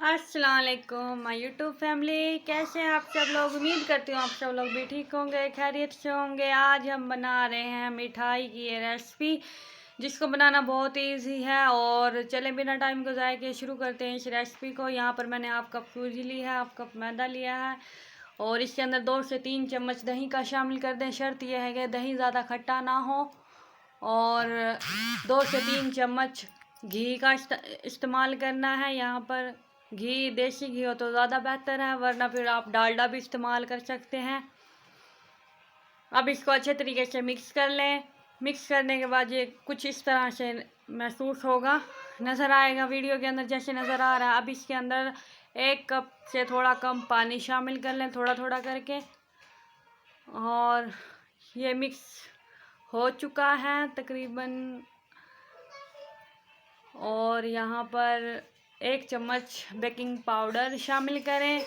अस्सलाम वालेकुम my YouTube family, कैसे हैं आप सब लोग। उम्मीद करती हूँ आप सब लोग भी ठीक होंगे, खैरियत से होंगे। आज हम बना रहे हैं मिठाई की ये रेसिपी, जिसको बनाना बहुत इजी है। और चले बिना टाइम को ज़ाया किए शुरू करते हैं इस रेसिपी को। यहाँ पर मैंने हाफ कप सूजी ली है, हाफ कप मैदा लिया है और इसके अंदर 2 से 3 चम्मच दही का शामिल कर दें। शर्त यह है कि दही ज़्यादा खट्टा ना हो। और 2 से 3 चम्मच घी का इस्तेमाल करना है। यहाँ पर घी देसी घी हो तो ज़्यादा बेहतर है, वरना फिर आप डालडा भी इस्तेमाल कर सकते हैं। अब इसको अच्छे तरीके से मिक्स कर लें। मिक्स करने के बाद ये कुछ इस तरह से महसूस होगा, नज़र आएगा वीडियो के अंदर जैसे नज़र आ रहा है। अब इसके अंदर 1 कप से थोड़ा कम पानी शामिल कर लें, थोड़ा थोड़ा करके। और ये मिक्स हो चुका है तकरीबन। और यहाँ पर 1 चम्मच बेकिंग पाउडर शामिल करें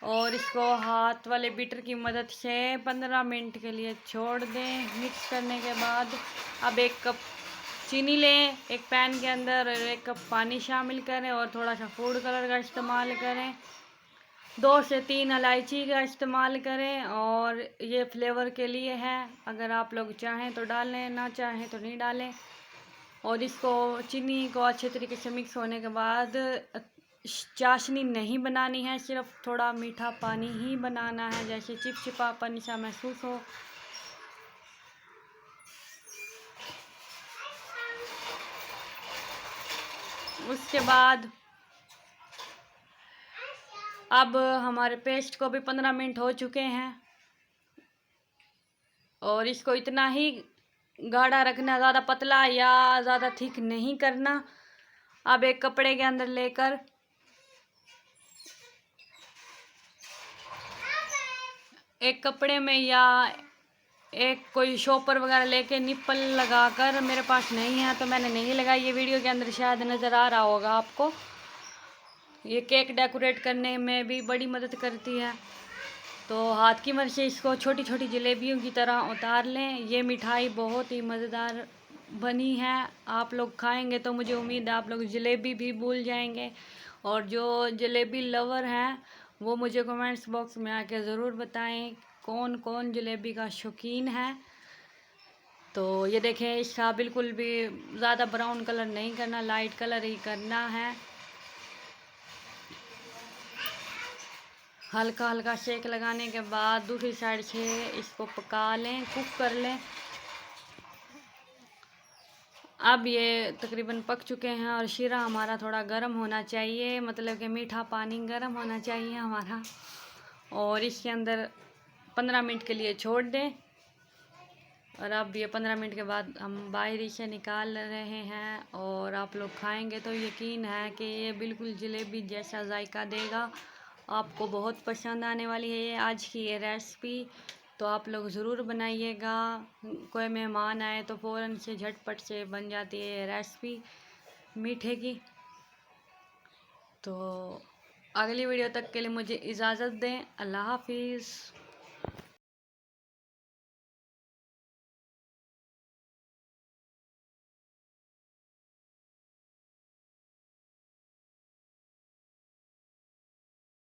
और इसको हाथ वाले बीटर की मदद से 15 मिनट के लिए छोड़ दें। मिक्स करने के बाद अब 1 कप चीनी लें एक पैन के अंदर और 1 कप पानी शामिल करें और थोड़ा सा फूड कलर का इस्तेमाल करें। 2 से 3 इलायची का इस्तेमाल करें और ये फ्लेवर के लिए है। अगर आप लोग चाहें तो डालें, ना चाहें तो नहीं डालें। और इसको चीनी को अच्छे तरीके से मिक्स होने के बाद चाशनी नहीं बनानी है, सिर्फ थोड़ा मीठा पानी ही बनाना है, जैसे चिपचिपापन सा महसूस हो। उसके बाद अब हमारे पेस्ट को भी 15 मिनट हो चुके हैं और इसको इतना ही गाढ़ा रखना, ज़्यादा पतला या ज़्यादा थिक नहीं करना। अब एक कपड़े के अंदर लेकर एक कपड़े में या एक कोई शॉपर वगैरह लेके निप्पल लगाकर, मेरे पास नहीं है तो मैंने नहीं लगाई। ये वीडियो के अंदर शायद नज़र आ रहा होगा आपको। ये केक डेकोरेट करने में भी बड़ी मदद करती है। तो हाथ की मदद से इसको छोटी छोटी जलेबियों की तरह उतार लें। ये मिठाई बहुत ही मज़ेदार बनी है। आप लोग खाएंगे तो मुझे उम्मीद है आप लोग जलेबी भी भूल जाएंगे। और जो जलेबी लवर हैं वो मुझे कमेंट्स बॉक्स में आके ज़रूर बताएं कौन कौन जलेबी का शौकीन है। तो ये देखें, इसका बिल्कुल भी ज़्यादा ब्राउन कलर नहीं करना, लाइट कलर ही करना है। हल्का हल्का शेक लगाने के बाद दूसरी साइड से इसको पका लें, कुक कर लें। अब ये तकरीबन पक चुके हैं और शीरा हमारा थोड़ा गर्म होना चाहिए, मतलब कि मीठा पानी गर्म होना चाहिए हमारा। और इसके अंदर 15 मिनट के लिए छोड़ दें। और अब ये 15 मिनट के बाद हम बाहर से निकाल रहे हैं और आप लोग खाएंगे तो यकीन है कि ये बिल्कुल जलेबी जैसा जायका देगा। आपको बहुत पसंद आने वाली है ये आज की ये रेसिपी। तो आप लोग ज़रूर बनाइएगा। कोई मेहमान आए तो फ़ौरन से झटपट से बन जाती है ये रेसिपी मीठे की। तो अगली वीडियो तक के लिए मुझे इजाज़त दें। अल्लाह हाफिज़।